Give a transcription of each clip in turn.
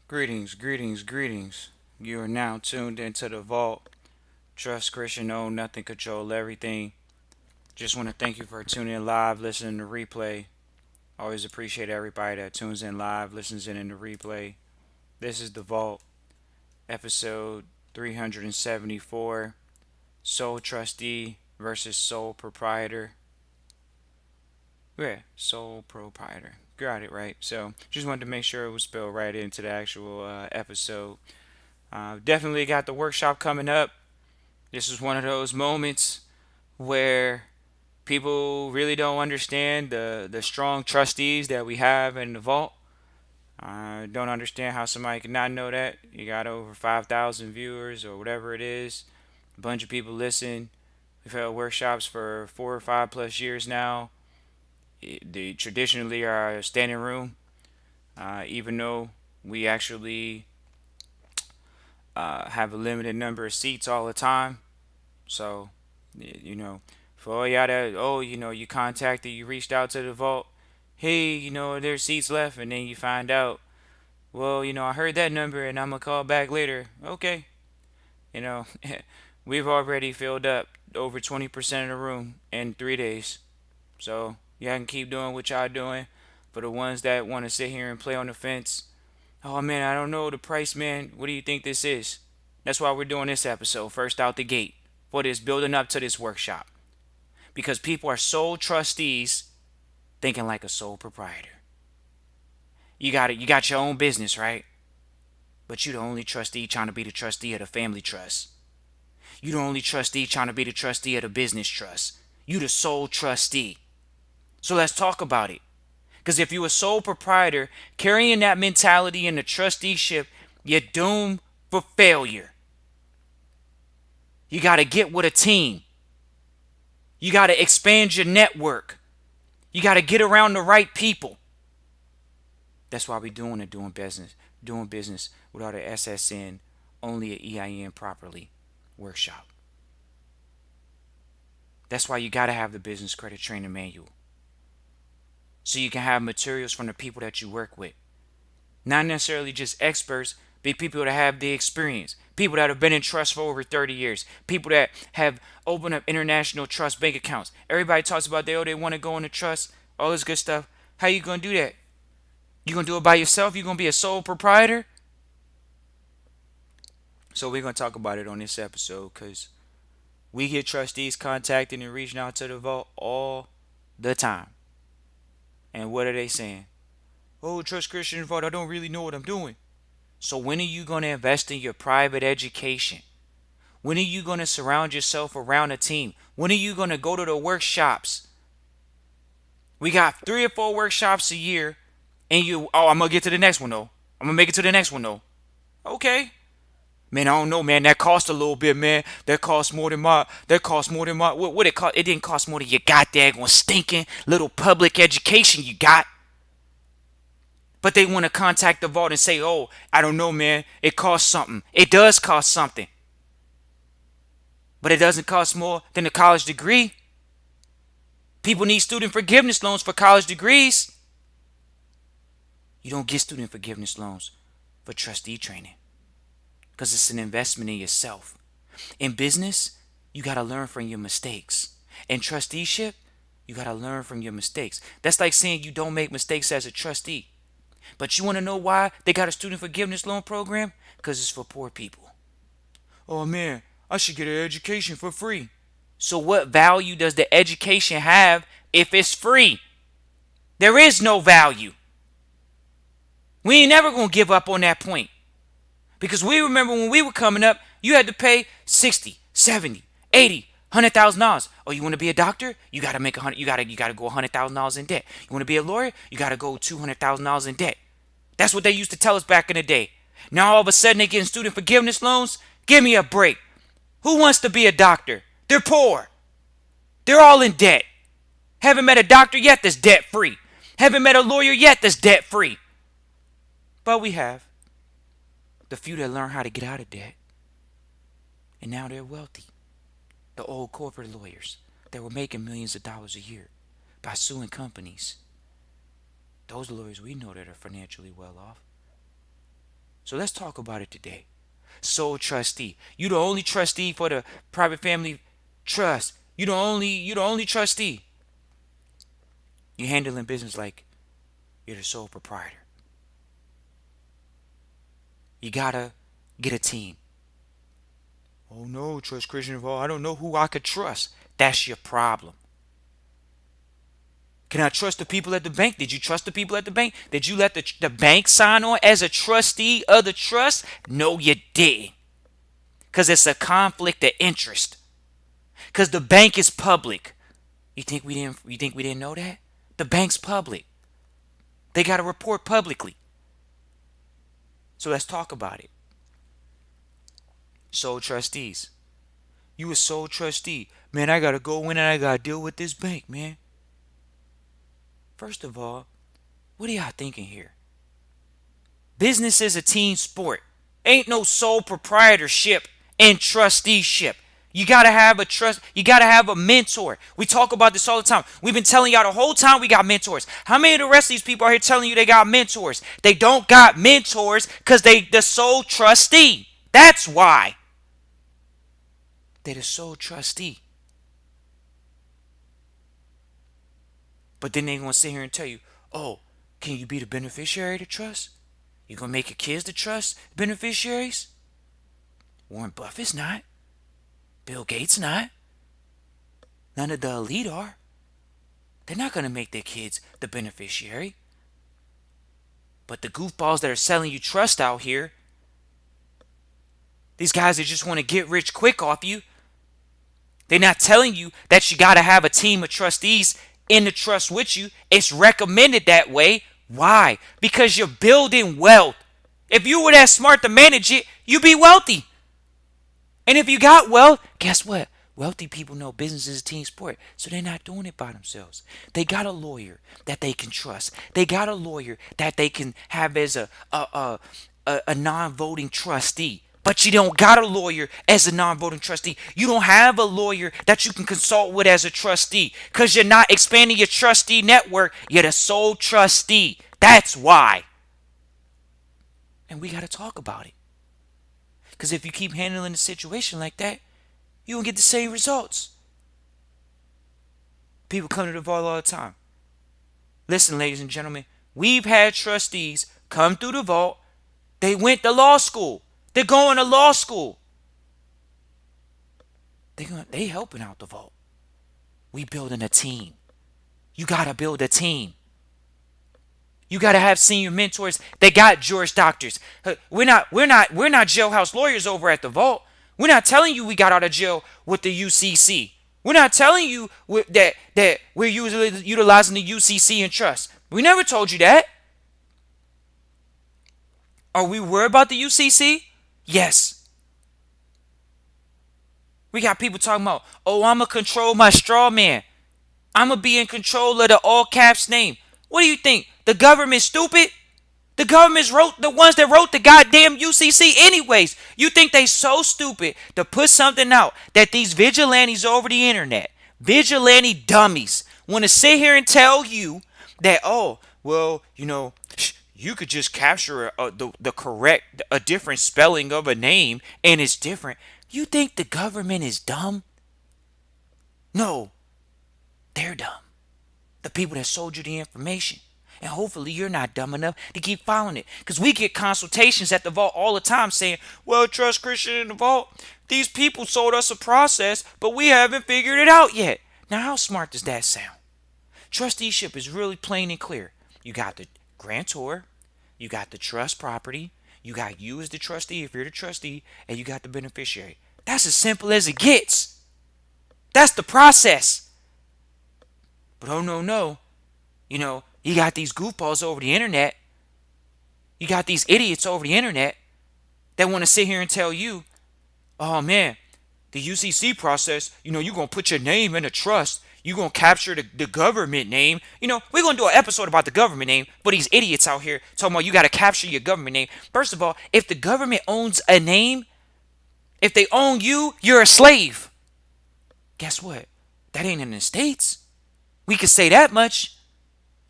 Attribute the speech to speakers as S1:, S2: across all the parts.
S1: Greetings, greetings, greetings. You are now tuned into the vault. Trust Christian, own nothing, control everything. Just want to thank you for tuning in live, listening to replay. Always appreciate everybody that tunes in live, listens in the replay. This is the vault, episode 374. Sole trustee versus sole proprietor. Yeah, sole proprietor. Got it right. So just wanted to make sure it was spelled right into the actual episode. Definitely got the workshop coming up. This is one of those moments where people really don't understand the strong trustees that we have in the vault. I don't understand how somebody could not know that. You got over 5,000 viewers or whatever it is. A bunch of people listen. We've held workshops for 4 or 5 plus years now. They traditionally are a standing room, even though we actually have a limited number of seats all the time. So, for all y'all that, you contacted, you reached out to the vault, hey, there's seats left, and then you find out, well, I heard that number and I'm gonna call back later. Okay, you know, we've already filled up over 20% of the room in 3 days. So, y'all can keep doing what y'all doing. For the ones that want to sit here and play on the fence, oh man, I don't know the price, man. What do you think this is? That's why we're doing this episode first out the gate for this building up to this workshop. Because people are sole trustees thinking like a sole proprietor. You got it. You got your own business, right? But you the only trustee trying to be the trustee of the family trust. You the only trustee trying to be the trustee of the business trust. You the sole trustee. So let's talk about it. Because if you a sole proprietor carrying that mentality in the trusteeship, you're doomed for failure. You got to get with a team. You got to expand your network. You got to get around the right people. That's why we're doing business without an SSN, only an EIN properly workshop. That's why you got to have the business credit training manual. So you can have materials from the people that you work with. Not necessarily just experts, but people that have the experience. People that have been in trust for over 30 years. People that have opened up international trust bank accounts. Everybody talks about they want to go into trust, all this good stuff. How you going to do that? You going to do it by yourself? You going to be a sole proprietor? So we're going to talk about it on this episode because we get trustees contacting and reaching out to the vault all the time. And what are they saying? Oh, Trust Christian Vault, I don't really know what I'm doing. So when are you going to invest in your private education? When are you going to surround yourself around a team? When are you going to go to the workshops? We got 3 or 4 workshops a year, and I'm going to get to the next one though. I'm going to make it to the next one though. Okay. Man, I don't know, man. That cost a little bit, man. That cost more than my, what it cost? It didn't cost more than your goddamn stinking little public education you got. But they want to contact the vault and say, oh, I don't know, man. It costs something. It does cost something. But it doesn't cost more than a college degree. People need student forgiveness loans for college degrees. You don't get student forgiveness loans for trustee training because it's an investment in yourself. In business, you got to learn from your mistakes. In trusteeship, you got to learn from your mistakes. That's like saying you don't make mistakes as a trustee. But you want to know why they got a student forgiveness loan program? Because it's for poor people. Oh man, I should get an education for free. So what value does the education have if it's free? There is no value. We ain't never gonna give up on that point. Because we remember when we were coming up, you had to pay 60, 70, 80, $100,000. Oh, you want to be a doctor? You gotta make you gotta go $100,000 in debt. You want to be a lawyer? You gotta go $200,000 in debt. That's what they used to tell us back in the day. Now all of a sudden they're getting student forgiveness loans? Give me a break. Who wants to be a doctor? They're poor. They're all in debt. Haven't met a doctor yet that's debt free. Haven't met a lawyer yet that's debt free. But we have the few that learn how to get out of debt. And now they're wealthy. The old corporate lawyers that were making millions of dollars a year by suing companies. Those lawyers we know that are financially well off. So let's talk about it today. Sole trustee. You the only trustee for the private family trust. You the only trustee. You handling business like you're the sole proprietor. You gotta get a team. Oh no, trust Christian Hall. I don't know who I could trust. That's your problem. Can I trust the people at the bank? Did you trust the people at the bank? Did you let the bank sign on as a trustee of the trust? No, you didn't. Because it's a conflict of interest. Because the bank is public. You think we didn't know that? The bank's public. They got to report publicly. So let's talk about it. Sole trustees. You a sole trustee. Man, I got to go in and I got to deal with this bank, man. First of all, what are y'all thinking here? Business is a team sport. Ain't no sole proprietorship and trusteeship. You gotta have a trust. You gotta have a mentor. We talk about this all the time. We've been telling y'all the whole time we got mentors. How many of the rest of these people are here telling you they got mentors? They don't got mentors because they the sole trustee. That's why. They're the sole trustee. But then they gonna sit here and tell you, oh, can you be the beneficiary of the trust? You gonna make your kids the trust beneficiaries? Warren Buffett's not. Bill Gates not. None of the elite are. They're not gonna make their kids the beneficiary. But the goofballs that are selling you trust out here, these guys that just want to get rich quick off you, they're not telling you that you gotta have a team of trustees in the trust with you. It's recommended that way. Why? Because you're building wealth. If you were that smart to manage it, you'd be wealthy. And if you got wealth, guess what? Wealthy people know business is a team sport, so they're not doing it by themselves. They got a lawyer that they can trust. They got a lawyer that they can have as a non-voting trustee. But you don't got a lawyer as a non-voting trustee. You don't have a lawyer that you can consult with as a trustee because you're not expanding your trustee network. You're the sole trustee. That's why. And we got to talk about it. Because if you keep handling the situation like that, you won't get the same results. People come to the vault all the time. Listen, ladies and gentlemen, we've had trustees come through the vault. They went to law school. They're going to law school. They helping out the vault. We building a team. You got to build a team. You got to have senior mentors. They got George doctors. We're not jailhouse lawyers over at the vault. We're not telling you we got out of jail with the UCC. We're not telling you that we're utilizing the UCC and trust. We never told you that. Are we worried about the UCC? Yes. We got people talking about, oh, I'm going to control my straw man. I'm going to be in control of the all caps name. What do you think? The government stupid? The government's the ones that wrote the goddamn UCC anyways. You think they so stupid to put something out that these vigilantes over the internet, vigilante dummies, want to sit here and tell you that, oh, well, you could just capture a different spelling of a name and it's different. You think the government is dumb? No, they're dumb. The people that sold you the information. And hopefully you're not dumb enough to keep following it. Because we get consultations at the vault all the time saying, well, Trust Christian in the vault, these people sold us a process, but we haven't figured it out yet. Now, how smart does that sound? Trusteeship is really plain and clear. You got the grantor, you got the trust property, you got you as the trustee if you're the trustee, and you got the beneficiary. That's as simple as it gets. That's the process. But oh no, you got these goofballs over the internet. You got these idiots over the internet that want to sit here and tell you, oh man, the UCC process, you're going to put your name in a trust. You're going to capture the government name. We're going to do an episode about the government name, but these idiots out here talking about you got to capture your government name. First of all, if the government owns a name, if they own you, you're a slave. Guess what? That ain't in the States. We can say that much.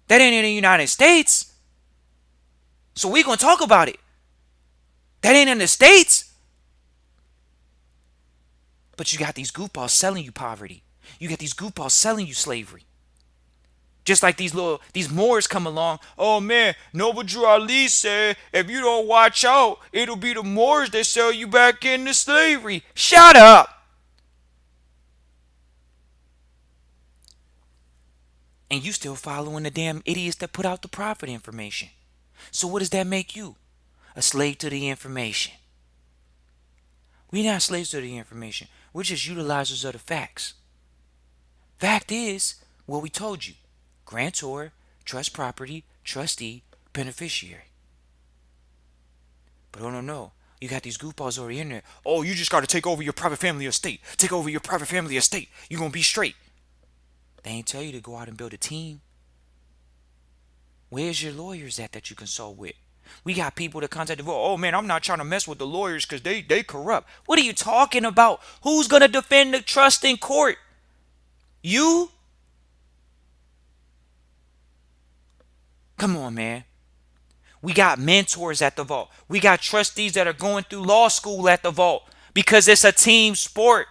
S1: That ain't in the United States. So we're going to talk about it. That ain't in the States. But you got these goofballs selling you poverty. You got these goofballs selling you slavery. Just like these Moors come along. Oh man, Noble Drew Ali said if you don't watch out, it'll be the Moors that sell you back into slavery. Shut up. And you still following the damn idiots that put out the profit information. So what does that make you? A slave to the information. We're not slaves to the information. We're just utilizers of the facts. Fact is what we told you. Grantor, trust property, trustee, beneficiary. But oh no. You got these goofballs already in there. Oh, you just got to take over your private family estate. Take over your private family estate. You're going to be straight. They ain't tell you to go out and build a team. Where's your lawyers at that you consult with? We got people that contact the vote. Oh man, I'm not trying to mess with the lawyers because they corrupt. What are you talking about? Who's going to defend the trust in court? You? Come on, man. We got mentors at the vault. We got trustees that are going through law school at the vault because it's a team sport.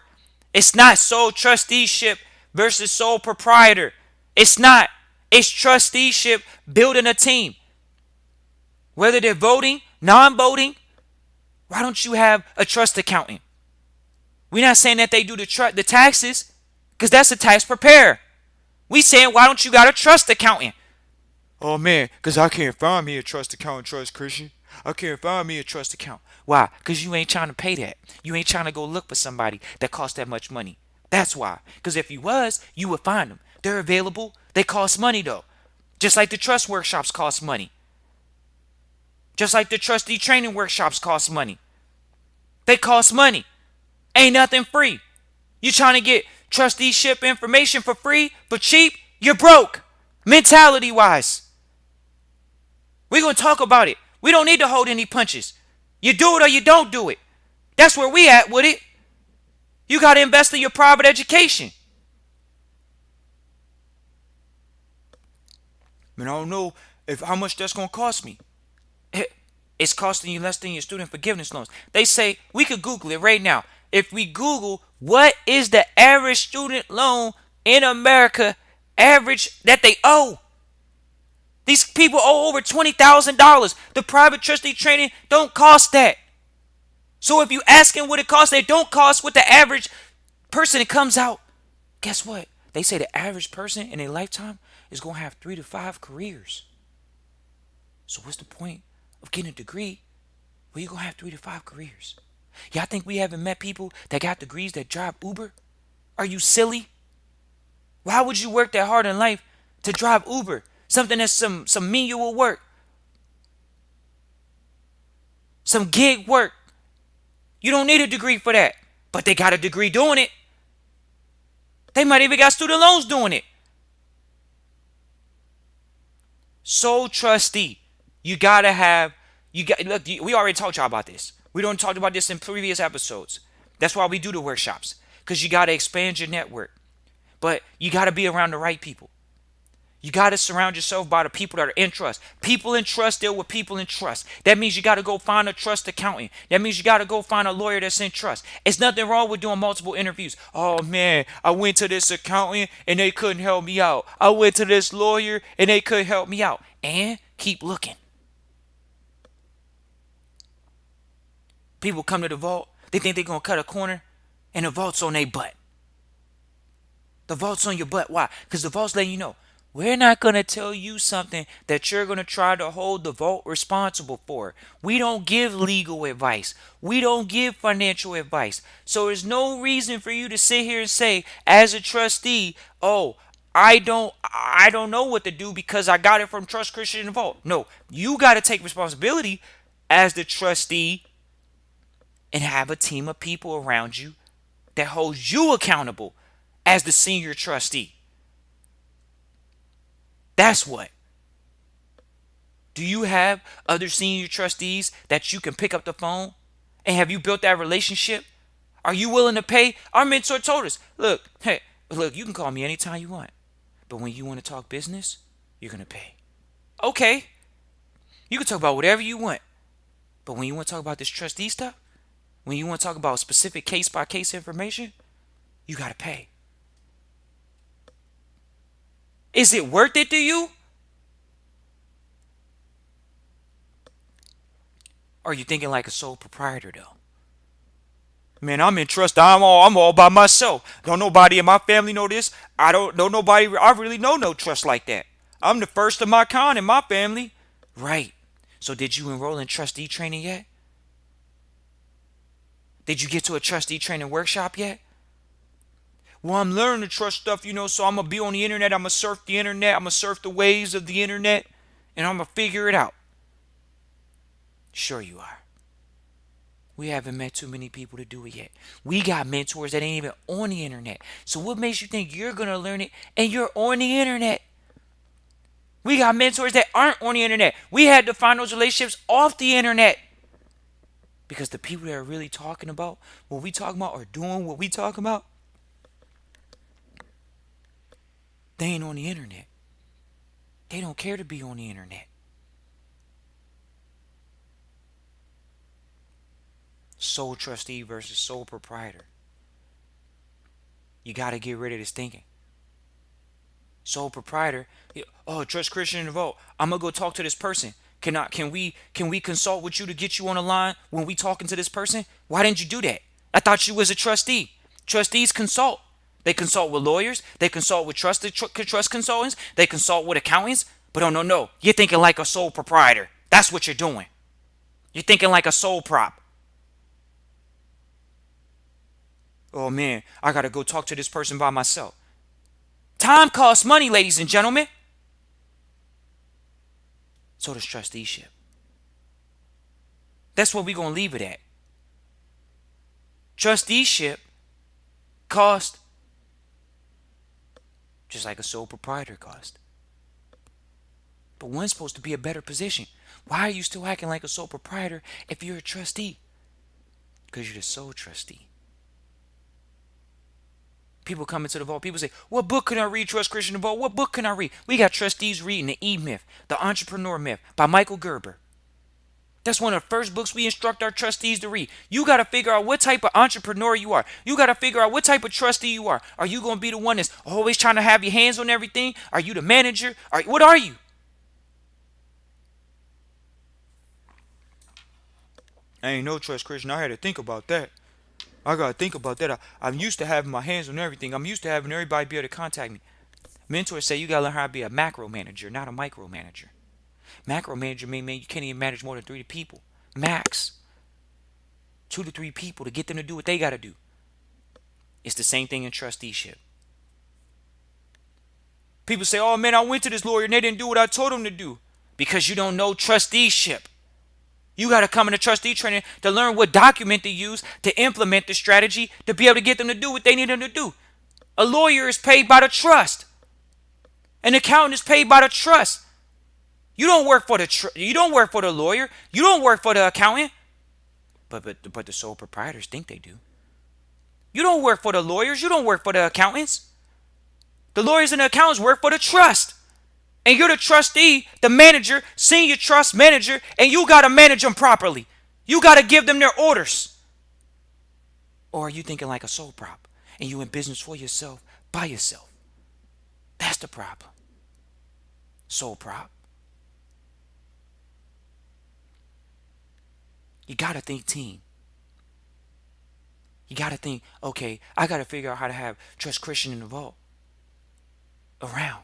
S1: It's not sole trusteeship versus sole proprietor. It's not. It's trusteeship building a team. Whether they're voting, non-voting, why don't you have a trust accountant? We're not saying that they do the taxes because that's a tax preparer. We saying why don't you got a trust accountant? Oh man, because I can't find me a trust account, Trust Christian. I can't find me a trust account. Why? Because you ain't trying to pay that. You ain't trying to go look for somebody that costs that much money. That's why. Because if you was, you would find them. They're available. They cost money though. Just like the trust workshops cost money. Just like the trustee training workshops cost money. They cost money. Ain't nothing free. You trying to get trusteeship information for free, for cheap? You're broke. Mentality wise. We're going to talk about it. We don't need to hold any punches. You do it or you don't do it. That's where we at with it. You got to invest in your private education. Man, I don't know how much that's going to cost me. It's costing you less than your student forgiveness loans. They say, we could Google it right now. If we Google what is the average student loan in America, average that they owe. These people owe over $20,000. The private trustee training don't cost that. So if you asking what it costs, they don't cost what the average person that comes out. Guess what? They say the average person in a lifetime is going to have 3 to 5 careers. So what's the point of getting a degree where you're going to have 3 to 5 careers? Y'all think we haven't met people that got degrees that drive Uber? Are you silly? Why would you work that hard in life to drive Uber? Something that's some manual work. Some gig work. You don't need a degree for that. But they got a degree doing it. They might even got student loans doing it. Sole trustee. You gotta have, look, we already talked y'all about this. We don't talk about this in previous episodes. That's why we do the workshops. Because you gotta expand your network. But you gotta be around the right people. You got to surround yourself by the people that are in trust. People in trust deal with people in trust. That means you got to go find a trust accountant. That means you got to go find a lawyer that's in trust. It's nothing wrong with doing multiple interviews. Oh man, I went to this accountant and they couldn't help me out. I went to this lawyer and they couldn't help me out. And keep looking. People come to the vault. They think they're going to cut a corner and the vault's on their butt. The vault's on your butt. Why? Because the vault's letting you know. We're not going to tell you something that you're going to try to hold the vault responsible for. We don't give legal advice. We don't give financial advice. So there's no reason for you to sit here and say, as a trustee, oh, I don't know what to do because I got it from Trust Christian Vault. No, you got to take responsibility as the trustee and have a team of people around you that holds you accountable as the senior trustee. That's what. Do you have other senior trustees that you can pick up the phone? And have you built that relationship? Are you willing to pay? Our mentor told us, look, you can call me anytime you want. But when you want to talk business, you're going to pay. Okay. You can talk about whatever you want. But when you want to talk about this trustee stuff, when you want to talk about specific case by case information, you got to pay. Is it worth it to you? Or are you thinking like a sole proprietor though? Man, I'm in trust. I'm all by myself. Don't nobody in my family know this. I don't know nobody. I really know no trust like that. I'm the first of my kind in my family. Right. So did you enroll in trustee training yet? Did you get to a trustee training workshop yet? Well, I'm learning the trust stuff, so I'm going to be on the internet. I'm going to surf the internet. I'm going to surf the waves of the internet. And I'm going to figure it out. Sure you are. We haven't met too many people to do it yet. We got mentors that ain't even on the internet. So what makes you think you're going to learn it and you're on the internet? We got mentors that aren't on the internet. We had to find those relationships off the internet. Because the people that are really talking about what we talking about or doing what we talking about, they ain't on the internet. They don't care to be on the internet. Sole trustee versus sole proprietor. You got to get rid of this thinking. Sole proprietor, oh, trust Christian in the vote. I'm gonna go talk to this person. Can we consult with you to get you on the line when we talking to this person? Why didn't you do that? I thought you was a trustee. Trustees consult. They consult with lawyers. They consult with trust consultants. They consult with accountants. But oh no, you're thinking like a sole proprietor. That's what you're doing. You're thinking like a sole prop. Oh man, I gotta go talk to this person by myself. Time costs money, ladies and gentlemen. So does trusteeship. That's what we're going to leave it at. Trusteeship cost just like a sole proprietor cost. But one's supposed to be a better position. Why are you still acting like a sole proprietor if you're a trustee? Because you're the sole trustee. People come into the vault. People say, what book can I read, Trust Christian in the Vault? What book can I read? We got trustees reading the E-Myth, the Entrepreneur Myth by Michael Gerber. That's one of the first books we instruct our trustees to read. You got to figure out what type of entrepreneur you are. You got to figure out what type of trustee you are. Are you going to be the one that's always trying to have your hands on everything? Are you the manager? What are you? I ain't no trust Christian. I had to think about that. I got to think about that. I'm used to having my hands on everything. I'm used to having everybody be able to contact me. Mentors say you got to learn how to be a macro manager, not a micro manager. Macro manager mean you can't even manage more than 3 people. Max. 2 to 3 people to get them to do what they got to do. It's the same thing in trusteeship. People say, oh man, I went to this lawyer and they didn't do what I told them to do. Because you don't know trusteeship. You got to come into trustee training to learn what document to use to implement the strategy to be able to get them to do what they need them to do. A lawyer is paid by the trust. An accountant is paid by the trust. You don't work for you don't work for the lawyer. You don't work for the accountant. But the sole proprietors think they do. You don't work for the lawyers. You don't work for the accountants. The lawyers and the accountants work for the trust. And you're the trustee, the manager, senior trust manager, and you got to manage them properly. You got to give them their orders. Or are you thinking like a sole prop and you in business for yourself, by yourself? That's the problem. Sole prop. You got to think team. You got to think, okay, I got to figure out how to have Trust Christian in the vault around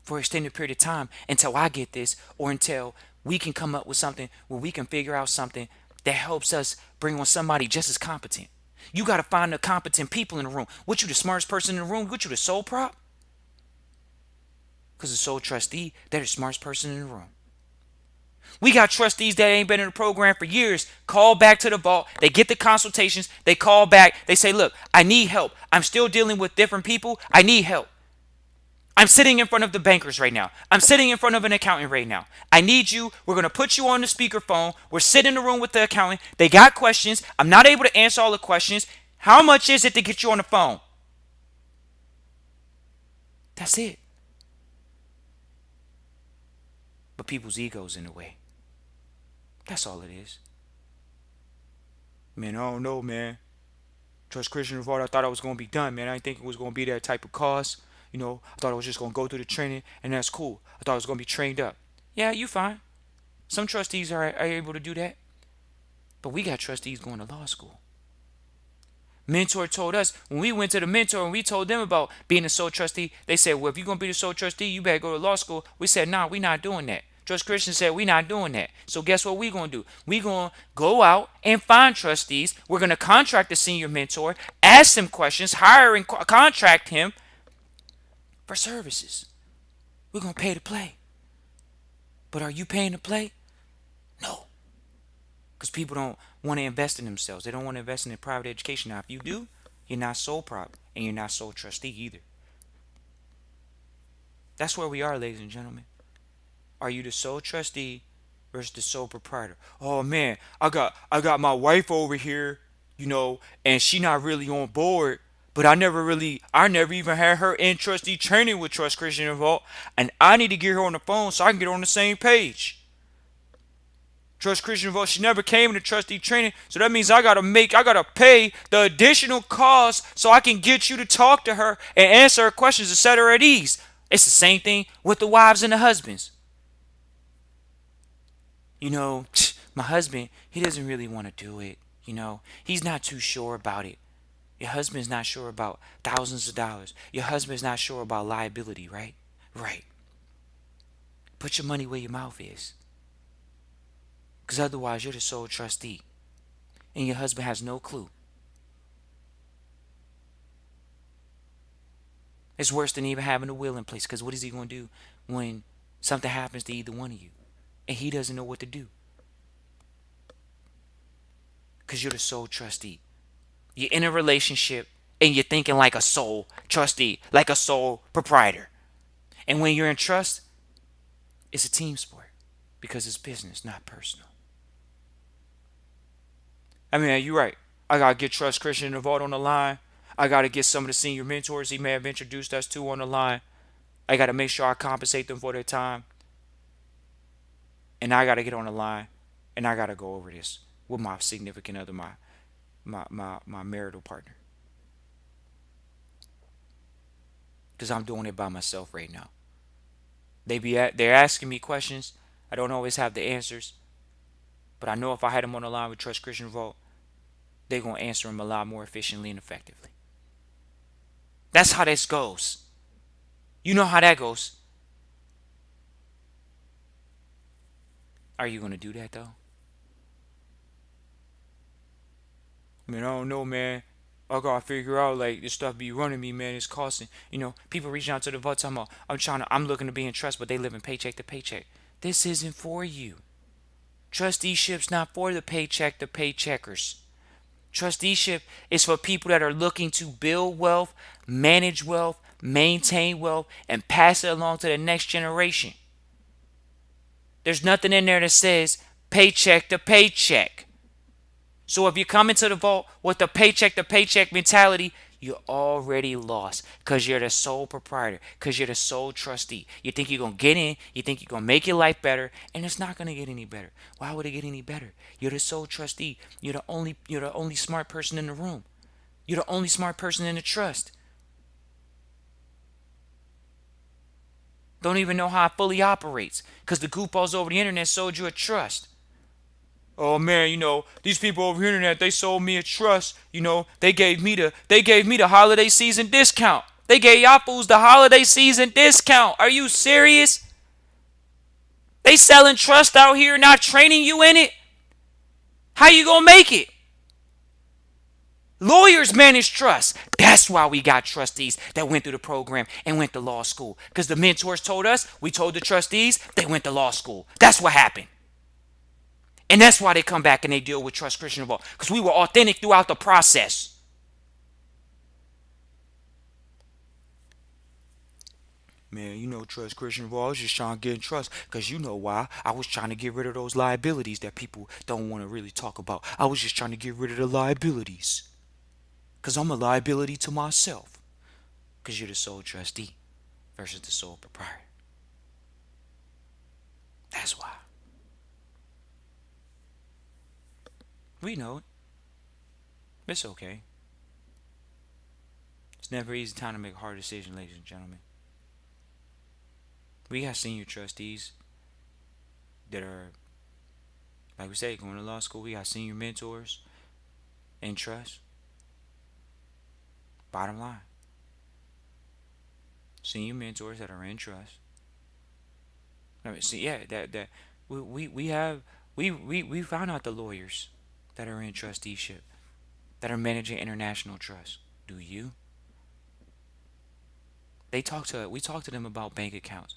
S1: for an extended period of time until I get this or until we can come up with something where we can figure out something that helps us bring on somebody just as competent. You got to find the competent people in the room. What, you the smartest person in the room? What, you the sole prop? Because the sole trustee, they're the smartest person in the room. We got trustees that ain't been in the program for years. Call back to the vault. They get the consultations. They call back. They say, look, I need help. I'm still dealing with different people. I need help. I'm sitting in front of the bankers right now. I'm sitting in front of an accountant right now. I need you. We're going to put you on the speakerphone. We're sitting in the room with the accountant. They got questions. I'm not able to answer all the questions. How much is it to get you on the phone? That's it. But people's egos in the way. That's all it is. Man, I don't know, man. Trust Christian Revolt, I thought I was going to be done, man. I didn't think it was going to be that type of cost. I thought I was just going to go through the training, and that's cool. I thought I was going to be trained up. Yeah, you fine. Some trustees are able to do that, but we got trustees going to law school. Mentor told us when we went to the mentor and we told them about being a sole trustee, they said, well, if you're going to be the sole trustee, you better go to law school. We said, nah, we're not doing that. Trust Christian said, we're not doing that. So guess what we're going to do? We're going to go out and find trustees. We're going to contract the senior mentor, ask him questions, hire and contract him for services. We're going to pay to play. But are you paying to play? No. Because people don't want to invest in themselves. They don't want to invest in their private education. Now, if you do, you're not sole prop and you're not sole trustee either. That's where we are, ladies and gentlemen. Are you the sole trustee versus the sole proprietor? Oh man, I got my wife over here, and she not really on board. But I never even had her in trustee training with Trust Christian involved, and I need to get her on the phone so I can get on the same page. Trust Christian vote. She never came into trustee training, so that means I gotta pay the additional cost so I can get you to talk to her and answer her questions and set her at ease. It's the same thing with the wives and the husbands. My husband, he doesn't really want to do it. He's not too sure about it. Your husband's not sure about thousands of dollars. Your husband's not sure about liability, right? Right. Put your money where your mouth is. Because otherwise, you're the sole trustee. And your husband has no clue. It's worse than even having a will in place. Because what is he going to do when something happens to either one of you? And he doesn't know what to do. Because you're the sole trustee. You're in a relationship and you're thinking like a sole trustee, like a sole proprietor. And when you're in trust, it's a team sport. Because it's business, not personal. I mean, you're right. I got to get Trust Christian involved on the line. I got to get some of the senior mentors he may have introduced us to on the line. I got to make sure I compensate them for their time. And I got to get on the line. And I got to go over this with my significant other, my marital partner. Because I'm doing it by myself right now. They're asking me questions. I don't always have the answers. But I know if I had them on the line with Trust Christian Vote, they're going to answer them a lot more efficiently and effectively. That's how this goes. You know how that goes. Are you going to do that, though? I mean, I don't know, man. I gotta figure out like this stuff be running me, man. It's costing. People reaching out to the vault talking about I'm looking to be in trust, but they live in paycheck to paycheck. This isn't for you. Trusteeship's not for the paycheck to paycheckers. Trusteeship is for people that are looking to build wealth, manage wealth, maintain wealth, and pass it along to the next generation. There's nothing in there that says paycheck to paycheck. So if you come into the vault with the paycheck to paycheck mentality, you're already lost because you're the sole proprietor, because you're the sole trustee. You think you're going to get in, you think you're going to make your life better, and it's not going to get any better. Why would it get any better? You're the sole trustee. You're the only smart person in the room. You're the only smart person in the trust. Don't even know how it fully operates because the goofballs over the internet sold you a trust. Oh man, these people over the internet, they sold me a trust. They gave me the holiday season discount. They gave y'all fools the holiday season discount. Are you serious? They selling trust out here, not training you in it. How you gonna make it? Lawyers manage trust. That's why we got trustees that went through the program and went to law school. Because the mentors told us, we told the trustees, they went to law school. That's what happened. And that's why they come back and they deal with Trust Christian Vault. Because we were authentic throughout the process. Man, Trust Christian Vault, I was just trying to get in trust. Because you know why? I was trying to get rid of those liabilities that people don't want to really talk about. I was just trying to get rid of the liabilities. Because I'm a liability to myself. Because you're the sole trustee versus the sole proprietor. That's why. We know it. It's okay. It's never easy time to make a hard decision, ladies and gentlemen. We got senior trustees that are, like we say, going to law school. We got senior mentors in trust. Bottom line, senior mentors that are in trust. I mean, see, yeah, that we have we found out the lawyers that are in trusteeship that are managing international trust. Do you? We talk to them about bank accounts.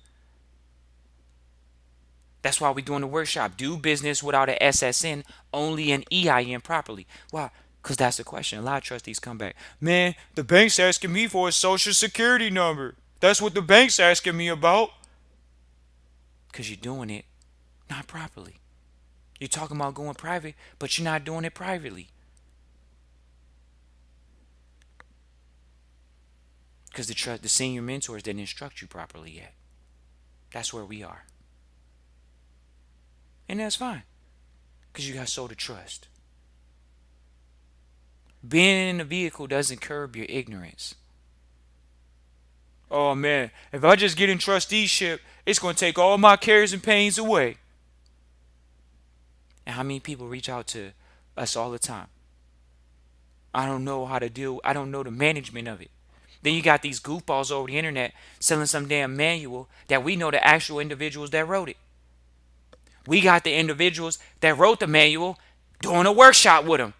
S1: That's why we're doing the workshop. Do business without an SSN, only an EIN properly. Why? Because that's the question. A lot of trustees come back. Man, the bank's asking me for a social security number. That's what the bank's asking me about. Because you're doing it not properly. You're talking about going private, but you're not doing it privately. Because the senior mentors didn't instruct you properly yet. That's where we are. And that's fine. Because you got sold a trust. Being in a vehicle doesn't curb your ignorance. Oh man, if I just get in trusteeship, it's going to take all my cares and pains away. And how many people reach out to us all the time? I don't know how to deal, I don't know the management of it. Then you got these goofballs over the internet selling some damn manual that we know the actual individuals that wrote it. We got the individuals that wrote the manual doing a workshop with them.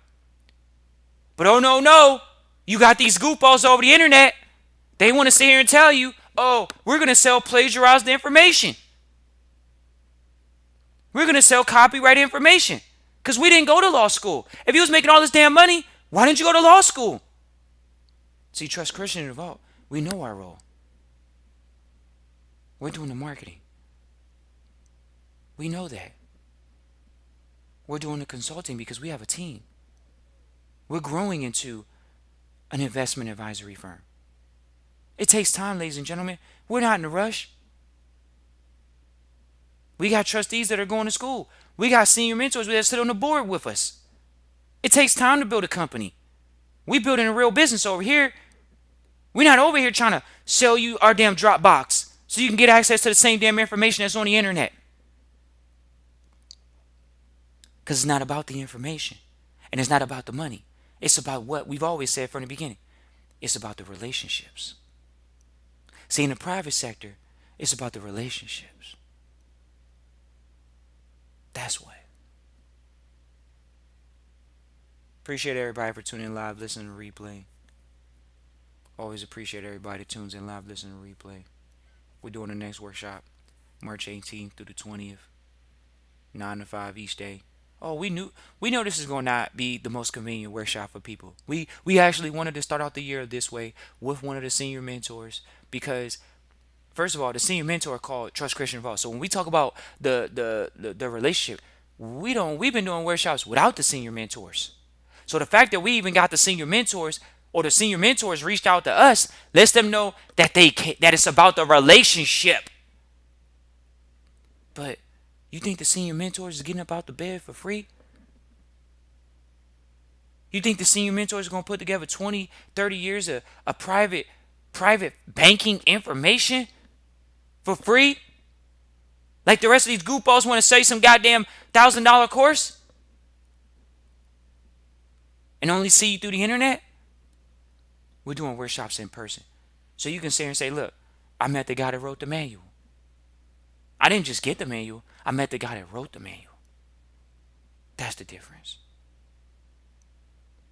S1: But oh no, no, you got these goofballs over the internet. They want to sit here and tell you, oh, we're going to sell plagiarized information. We're going to sell copyright information. Because we didn't go to law school. If you was making all this damn money, why didn't you go to law school? See, Trust Christian in the Vault, we know our role. We're doing the marketing. We know that. We're doing the consulting because we have a team. We're growing into an investment advisory firm. It takes time, ladies and gentlemen. We're not in a rush. We got trustees that are going to school. We got senior mentors that sit on the board with us. It takes time to build a company. We building a real business over here. We're not over here trying to sell you our damn Dropbox so you can get access to the same damn information that's on the internet. Because it's not about the information. And it's not about the money. It's about what we've always said from the beginning. It's about the relationships. See, in the private sector, it's about the relationships. That's what. Appreciate everybody for tuning in live, listening to replay. Always appreciate everybody that tunes in live, listening to replay. We're doing the next workshop, March 18th through the 20th, 9 to 5 each day. Oh, we know this is going to not be the most convenient workshop for people. We actually wanted to start out the year this way with one of the senior mentors because, first of all, the senior mentor called Trust Christian Vault. So when we talk about the relationship, we've been doing workshops without the senior mentors. So the fact that we even got the senior mentors or the senior mentors reached out to us lets them know that that it's about the relationship. But you think the senior mentors is getting up out the bed for free? You think the senior mentors are going to put together 20, 30 years of private banking information for free? Like the rest of these goofballs want to say some goddamn $1,000 course? And only see you through the internet? We're doing workshops in person. So you can sit here and say, look, I met the guy that wrote the manual. I didn't just get the manual. I met the guy that wrote the manual. That's the difference.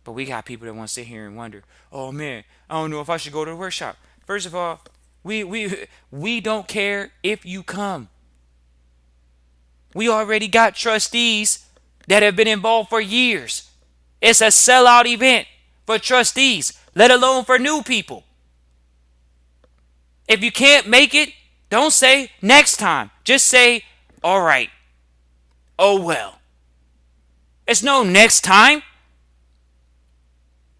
S1: But we got people that want to sit here and wonder, oh man, I don't know if I should go to the workshop. First of all, we don't care if you come. We already got trustees that have been involved for years. It's a sellout event for trustees, let alone for new people. If you can't make it, don't say next time. Just say, all right. Oh well. It's no next time.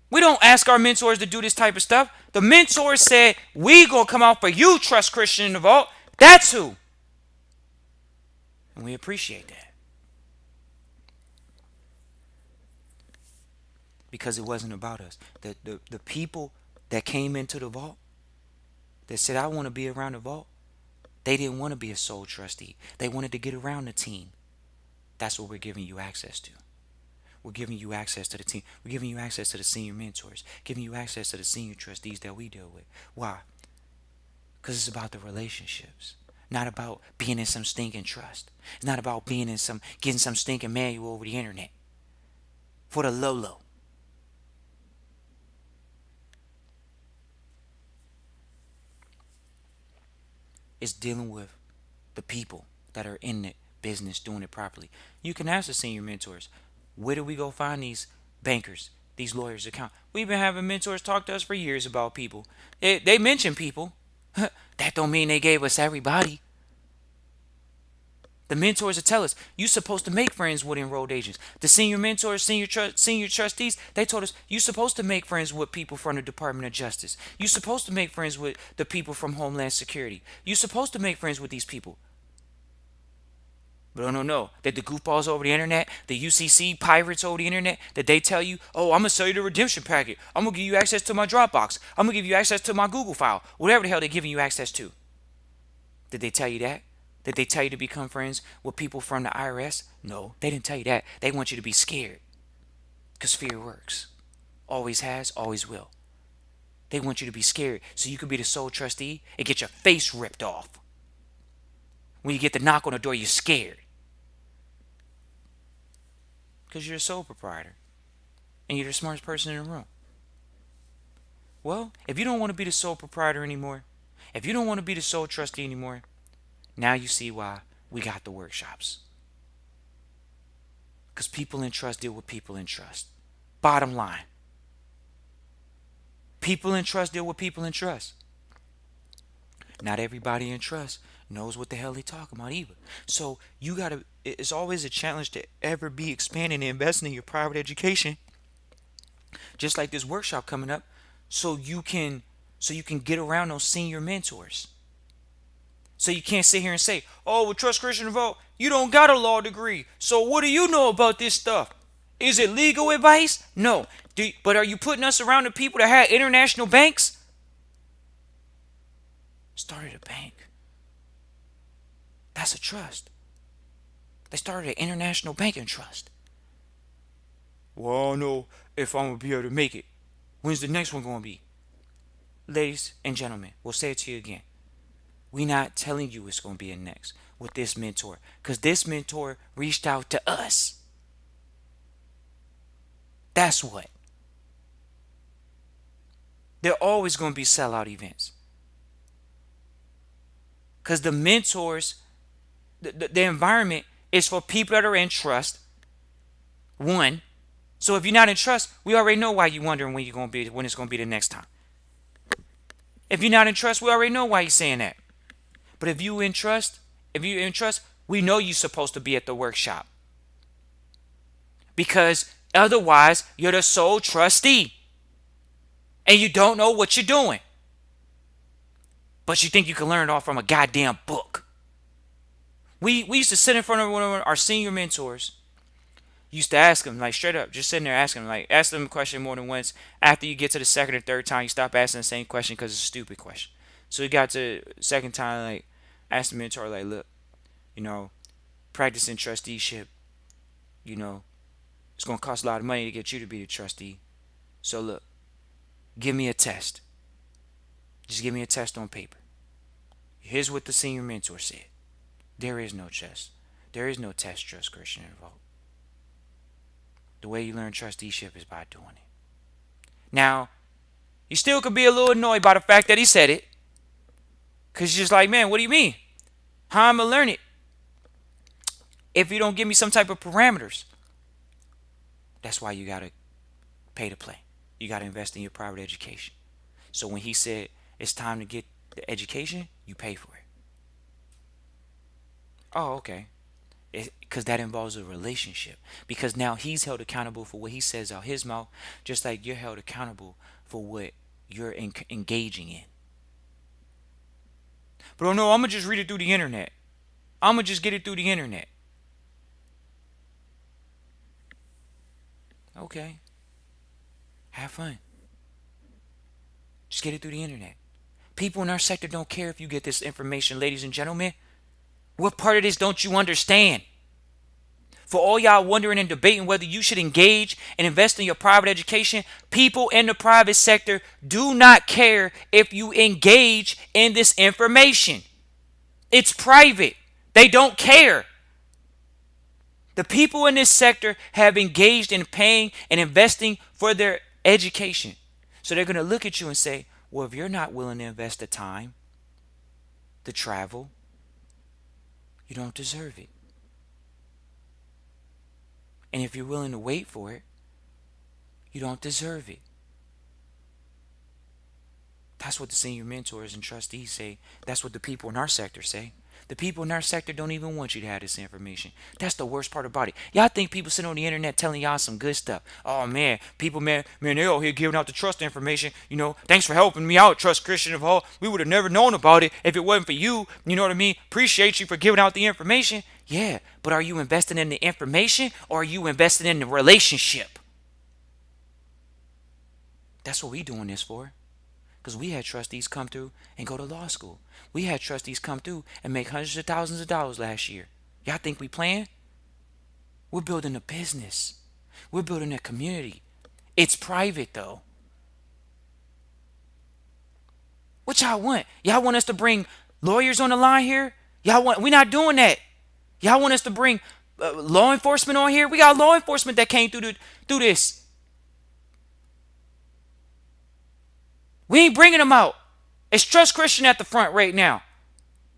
S1: We don't ask our mentors to do this type of stuff. The mentors said, we gonna come out for you, Trust Christian in the Vault. That's who. And we appreciate that. because it wasn't about us. The people that came into the vault that said, I want to be around the vault, they didn't want to be a sole trustee. They wanted to get around the team. That's what we're giving you access to. We're giving you access to the team. We're giving you access to the senior mentors, giving you access to the senior trustees that we deal with. Why? Because it's about the relationships, not about being in some stinking trust. It's not about being in some, getting some stinking manual over the internet for the low. It's dealing with the people that are in the business doing it properly. You can ask the senior mentors, where do we go find these bankers, these lawyers, account? We've been having mentors talk to us for years about people. They mention people. That don't mean they gave us everybody. The mentors will tell us you're supposed to make friends with enrolled agents. The senior mentors, senior trustees, they told us you're supposed to make friends with people from the Department of Justice. You're supposed to make friends with the people from Homeland Security. You're supposed to make friends with these people. But no. That the goofballs over the internet, the UCC pirates over the internet, that they tell you, oh, I'm going to sell you the redemption packet. I'm going to give you access to my Dropbox. I'm going to give you access to my Google file. Whatever the hell they're giving you access to. Did they tell you that? Did they tell you to become friends with people from the IRS? No, they didn't tell you that. They want you to be scared. Because fear works. Always has, always will. They want you to be scared so you can be the sole trustee and get your face ripped off. When you get the knock on the door, you're scared. Because you're a sole proprietor. And you're the smartest person in the room. Well, if you don't want to be the sole proprietor anymore, if you don't want to be the sole trustee anymore, now you see why we got the workshops. Because people in trust deal with people in trust. Bottom line. People in trust deal with people in trust. Not everybody in trust knows what the hell they talking about either. So you gotta, it's always a challenge to ever be expanding and investing in your private education. Just like this workshop coming up, so you can get around those senior mentors. So you can't sit here and say, oh, with Trust Christian Vote, you don't got a law degree. So what do you know about this stuff? Is it legal advice? No. But are you putting us around the people that had international banks? Started a bank. That's a trust. They started an international banking trust. Well, I don't know if I'm going to be able to make it. When's the next one going to be? Ladies and gentlemen, we'll say it to you again. We're not telling you it's going to be a next with this mentor. Because this mentor reached out to us. That's what. There are always going to be sellout events. Because the mentors, the environment is for people that are in trust. One. So if you're not in trust, we already know why you're wondering when it's going to be the next time. If you're not in trust, we already know why you're saying that. But if you're in trust, we know you're supposed to be at the workshop. Because otherwise, you're the sole trustee. And you don't know what you're doing. But you think you can learn it all from a goddamn book. We used to sit in front of one of our senior mentors. Used to ask them, like straight up, just sitting there asking them, like ask them a question more than once. After you get to the second or third time, you stop asking the same question because it's a stupid question. So we got to the second time, like asked the mentor, like, look, practicing trusteeship, it's going to cost a lot of money to get you to be the trustee. So look, give me a test. Just give me a test on paper. Here's what the senior mentor said. There is no test. There is no test, Trust Christian Vote. The way you learn trusteeship is by doing it. Now, you still could be a little annoyed by the fact that he said it. Because you're just like, man, what do you mean? How am I going to learn it if you don't give me some type of parameters? That's why you got to pay to play. You got to invest in your private education. So when he said it's time to get the education, you pay for it. Oh, okay. Because that involves a relationship. Because now he's held accountable for what he says out his mouth, just like you're held accountable for what you're engaging in. But oh no, I'm going to just read it through the internet. I'm going to just get it through the internet. Okay. Have fun. Just get it through the internet. People in our sector don't care if you get this information, ladies and gentlemen. What part of this don't you understand? For all y'all wondering and debating whether you should engage and invest in your private education, people in the private sector do not care if you engage in this information. It's private. They don't care. The people in this sector have engaged in paying and investing for their education. So they're going to look at you and say, well, if you're not willing to invest the time, the travel, you don't deserve it. And if you're willing to wait for it, you don't deserve it. That's what the senior mentors and trustees say. That's what the people in our sector say. The people in our sector don't even want you to have this information. That's the worst part about it. Y'all think people sitting on the internet telling y'all some good stuff. Oh man, people, man, they all here giving out the trust information. You know, thanks for helping me out, Trust Christian of Hall. We would have never known about it if it wasn't for you. You know what I mean? Appreciate you for giving out the information. Yeah, but are you investing in the information or are you investing in the relationship? That's what we doing this for. Because we had trustees come through and go to law school. We had trustees come through and make hundreds of thousands of dollars last year. Y'all think we playing? We're building a business. We're building a community. It's private though. What y'all want? Y'all want us to bring lawyers on the line here? We're not doing that. Y'all want us to bring law enforcement on here? We got law enforcement that came through this. We ain't bringing them out. It's Trust Christian at the front right now.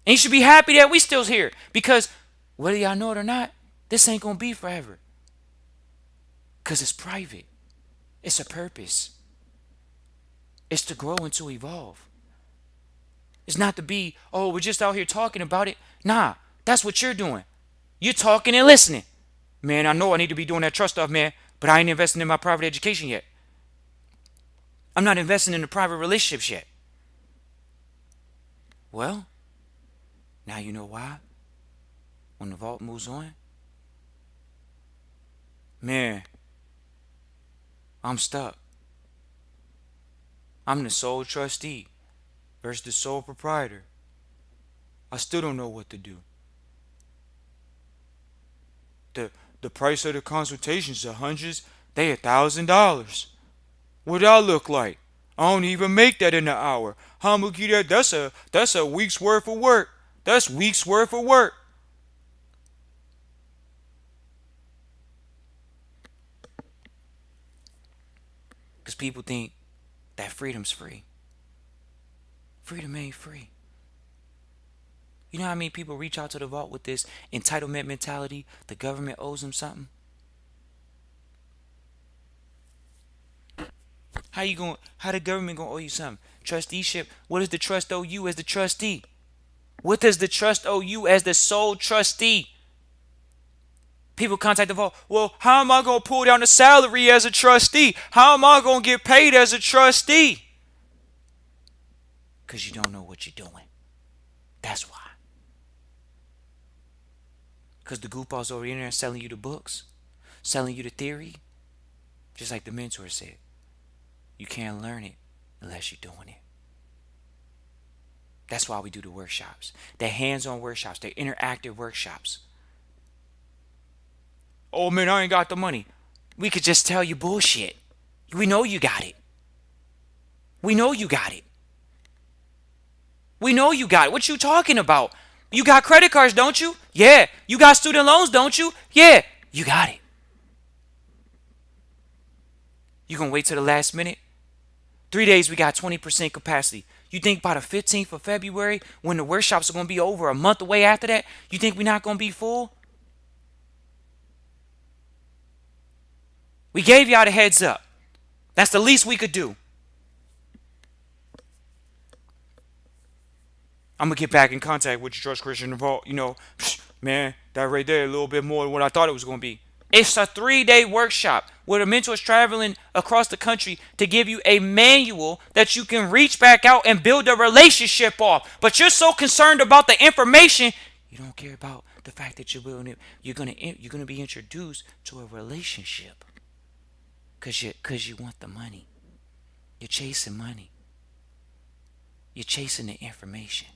S1: And you should be happy that we still here. Because whether y'all know it or not, this ain't going to be forever. Because it's private. It's a purpose. It's to grow and to evolve. It's not to be, oh, we're just out here talking about it. Nah, that's what you're doing. You're talking and listening. Man, I know I need to be doing that trust stuff, man. But I ain't investing in my private education yet. I'm not investing in the private relationships yet. Well, now you know why. When the vault moves on, man, I'm stuck. I'm the sole trustee versus the sole proprietor. I still don't know what to do. The price of the consultations are hundreds, they $1,000. What I look like? I don't even make that in an hour. How much you that? That's a week's worth of work. That's weeks worth of work. Because people think that freedom's free. Freedom ain't free. You know how many people reach out to the vault with this entitlement mentality? The government owes them something. How the government gonna owe you something? Trusteeship. What does the trust owe you as the trustee? What does the trust owe you as the sole trustee? People contact the vault. Well, how am I gonna pull down the salary as a trustee? How am I gonna get paid as a trustee? Because you don't know what you're doing. That's why. Because the goofballs over there selling you the books, selling you the theory, just like the mentor said. You can't learn it unless you're doing it. That's why we do the workshops. They're hands-on workshops. They're interactive workshops. Oh man, I ain't got the money. We could just tell you bullshit. We know you got it. We know you got it. We know you got it. What you talking about? You got credit cards, don't you? Yeah. You got student loans, don't you? Yeah. You got it. You gonna wait till the last minute? 3 days we got 20% capacity. You think by the 15th of February, when the workshops are gonna be over a month away after that, you think we're not gonna be full? We gave y'all the heads up. That's the least we could do. I'm gonna get back in contact with your Trust Christian Vault. You know, man, that right there a little bit more than what I thought it was gonna be. It's a 3-day workshop where the mentor is traveling across the country to give you a manual that you can reach back out and build a relationship off. But you're so concerned about the information, you don't care about the fact that you're gonna be introduced to a relationship. Cause you want the money. You're chasing money. You're chasing the information.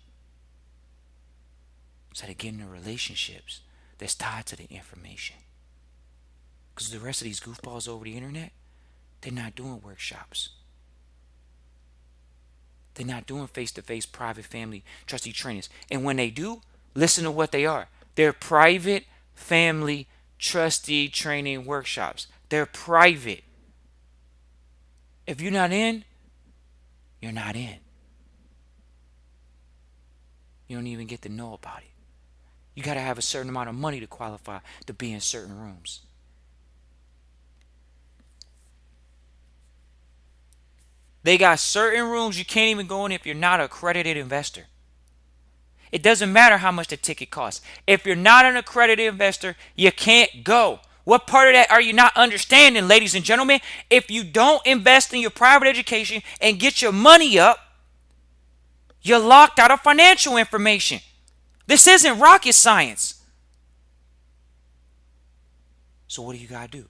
S1: Instead of getting the relationships that's tied to the information. Because the rest of these goofballs over the internet, they're not doing workshops. They're not doing face-to-face private family trustee trainings. And when they do, listen to what they are. They're private family trustee training workshops. They're private. If you're not in, you're not in. You don't even get to know about it. You got to have a certain amount of money to qualify to be in certain rooms. They got certain rooms you can't even go in if you're not an accredited investor. It doesn't matter how much the ticket costs. If you're not an accredited investor, you can't go. What part of that are you not understanding, ladies and gentlemen? If you don't invest in your private education and get your money up, you're locked out of financial information. This isn't rocket science. So what do you got to do?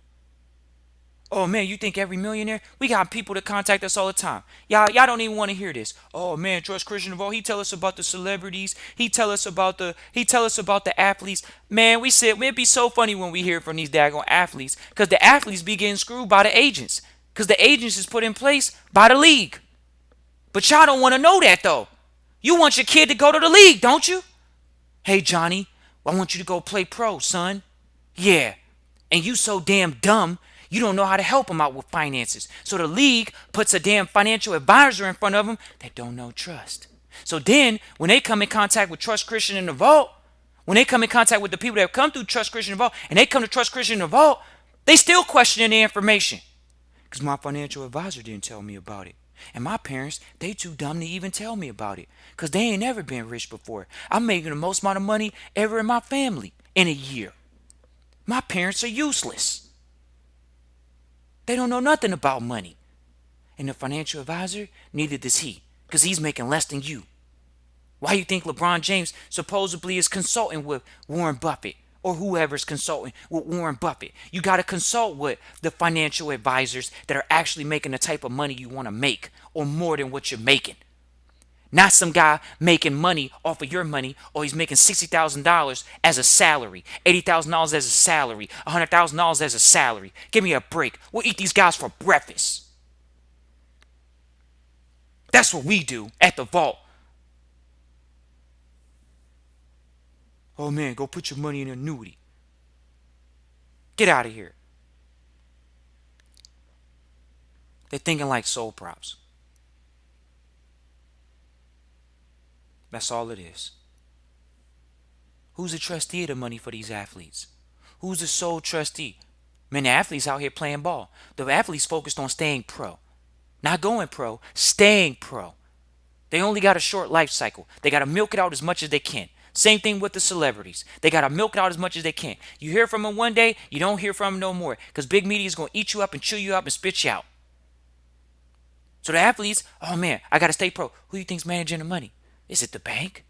S1: Oh man, you think every millionaire? We got people that contact us all the time. Y'all don't even want to hear this. Oh man, Trust Christian of all, he tell us about the celebrities. He tell us about the athletes. Man, we said it'd be so funny when we hear from these daggone athletes, because the athletes be getting screwed by the agents, because the agents is put in place by the league. But y'all don't want to know that though. You want your kid to go to the league, don't you? Hey Johnny, I want you to go play pro, son. Yeah. And you so damn dumb, you don't know how to help them out with finances. So the league puts a damn financial advisor in front of them that don't know trust. So then, when they come in contact with Trust Christian in the Vault, when they come in contact with the people that have come through Trust Christian in the Vault, and they come to Trust Christian in the Vault, they still questioning the information. Because my financial advisor didn't tell me about it. And my parents, they too dumb to even tell me about it. Because they ain't never been rich before. I'm making the most amount of money ever in my family in a year. My parents are useless. They don't know nothing about money. And the financial advisor, neither does he. Because he's making less than you. Why you think LeBron James supposedly is consulting with Warren Buffett? Or whoever's consulting with Warren Buffett? You got to consult with the financial advisors that are actually making the type of money you want to make. Or more than what you're making. Not some guy making money off of your money, or he's making $60,000 as a salary, $80,000 as a salary, $100,000 as a salary. Give me a break. We'll eat these guys for breakfast. That's what we do at the Vault. Oh man, go put your money in an annuity. Get out of here. They're thinking like soul props. That's all it is. Who's the trustee of the money for these athletes? Who's the sole trustee? Man, the athletes out here playing ball. The athletes focused on staying pro. Not going pro, staying pro. They only got a short life cycle. They got to milk it out as much as they can. Same thing with the celebrities. They got to milk it out as much as they can. You hear from them one day, you don't hear from them no more. Because big media is going to eat you up and chew you up and spit you out. So the athletes, oh man, I got to stay pro. Who do you think's managing the money? Is it the bank?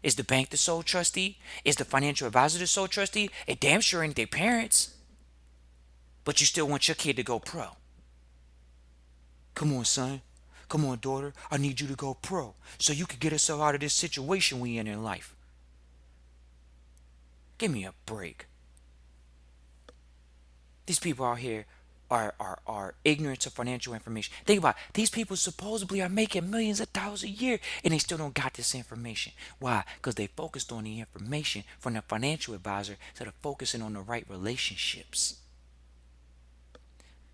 S1: Is the bank the sole trustee? Is the financial advisor the sole trustee? It damn sure ain't their parents. But you still want your kid to go pro. Come on, son. Come on, daughter. I need you to go pro so you can get yourself out of this situation we in life. Give me a break. These people out here are ignorant to financial information. Think about it. These people supposedly are making millions of dollars a year and they still don't got this information. Why? Because they focused on the information from the financial advisor instead of focusing on the right relationships.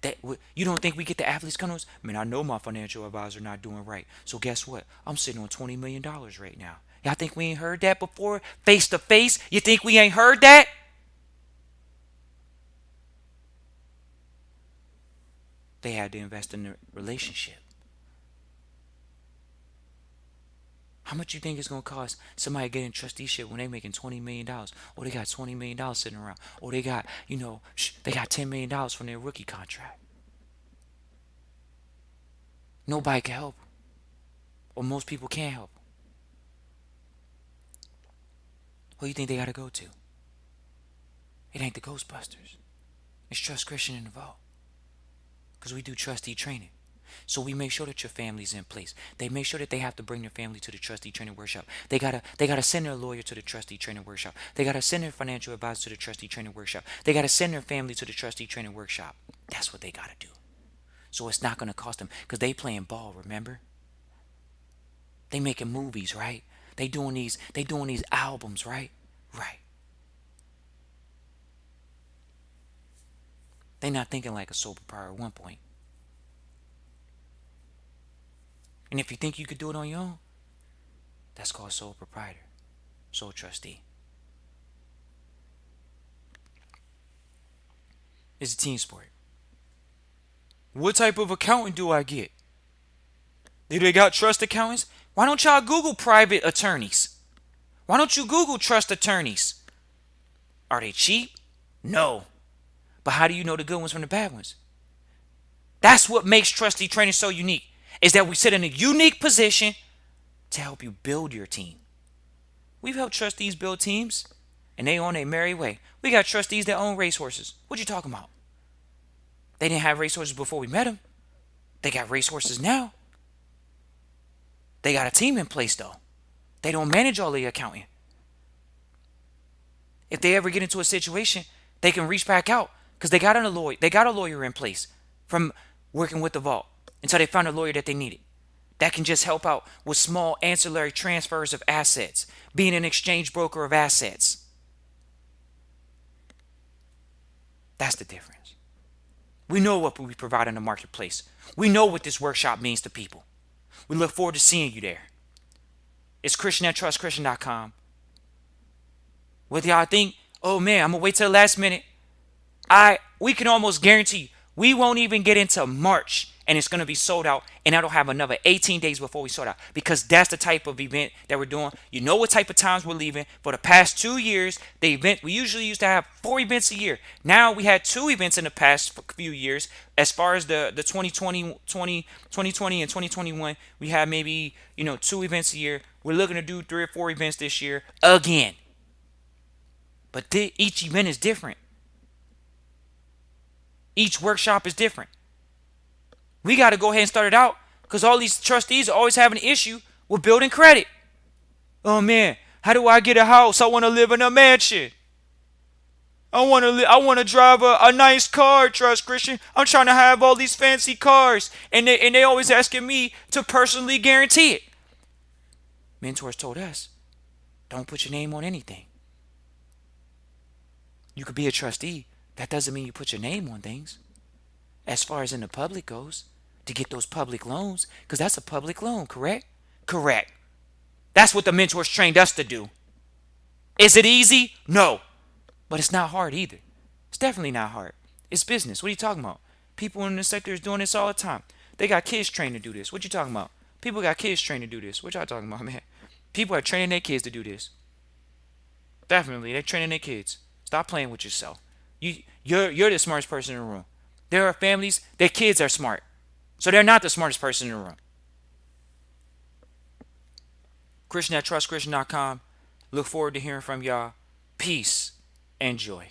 S1: That you don't think we get the athletes come to us? Man, I know my financial advisor not doing right. So guess what? I'm sitting on $20 million right now. Y'all think we ain't heard that before? Face to face? You think we ain't heard that? They had to invest in the relationship. How much you think it's going to cost somebody getting trusteeship when they making $20 million? Or they got $20 million sitting around. Or they got, they got $10 million from their rookie contract. Nobody can help them. Or most people can't help them. Who do you think they got to go to? It ain't the Ghostbusters. It's Trust Christian in the Vault. Because we do trustee training. So we make sure that your family's in place. They make sure that they have to bring their family to the trustee training workshop. They gotta send their lawyer to the trustee training workshop. They gotta send their financial advisor to the trustee training workshop. They gotta send their family to the trustee training workshop. That's what they gotta do. So it's not gonna cost them because they playing ball. Remember, they making movies, right? They doing these albums, right? Right. They not thinking like a sole proprietor at one point. And if you think you could do it on your own, that's called sole proprietor, sole trustee. It's a team sport. What type of accountant do I get? Do they got trust accountants? Why don't y'all Google private attorneys? Why don't you Google trust attorneys? Are they cheap? No. But how do you know the good ones from the bad ones? That's what makes trustee training so unique, is that we sit in a unique position to help you build your team. We've helped trustees build teams, and they on their merry way. We got trustees that own racehorses. What you talking about? They didn't have racehorses before we met them. They got racehorses now. They got a team in place though. They don't manage all the accounting. If they ever get into a situation, they can reach back out because they got a lawyer. They got a lawyer in place from working with the vault until they found a lawyer that they needed. That can just help out with small ancillary transfers of assets, being an exchange broker of assets. That's the difference. We know what we provide in the marketplace. We know what this workshop means to people. We look forward to seeing you there. It's Christian at trustchristian.com. What y'all think? Oh man, I'm gonna wait till the last minute. We can almost guarantee we won't even get into March and it's gonna be sold out, and that'll have another 18 days before we sold out, because that's the type of event that we're doing. You know what type of times we're leaving. For the past 2 years, the event, we usually used to have 4 events a year. Now we had 2 events in the past few years. As far as the 2020 and 2021, we had maybe 2 events a year. We're looking to do 3 or 4 events this year again. But each event is different. Each workshop is different. We got to go ahead and start it out because all these trustees are always having an issue with building credit. Oh man, how do I get a house? I want to live in a mansion. I want to drive a nice car, Trust Christian. I'm trying to have all these fancy cars, and they always asking me to personally guarantee it. Mentors told us, don't put your name on anything. You could be a trustee. That doesn't mean you put your name on things. As far as in the public goes, to get those public loans, because that's a public loan, correct? Correct. That's what the mentors trained us to do. Is it easy? No. But it's not hard either. It's definitely not hard. It's business. What are you talking about? People in the sector is doing this all the time. They got kids trained to do this. What you talking about? People got kids trained to do this. What y'all talking about, man? People are training their kids to do this. Definitely, they're training their kids. Stop playing with yourself. You're the smartest person in the room. There are families, their kids are smart. So they're not the smartest person in the room. Christian at trustchristian.com. Look forward to hearing from y'all. Peace and joy.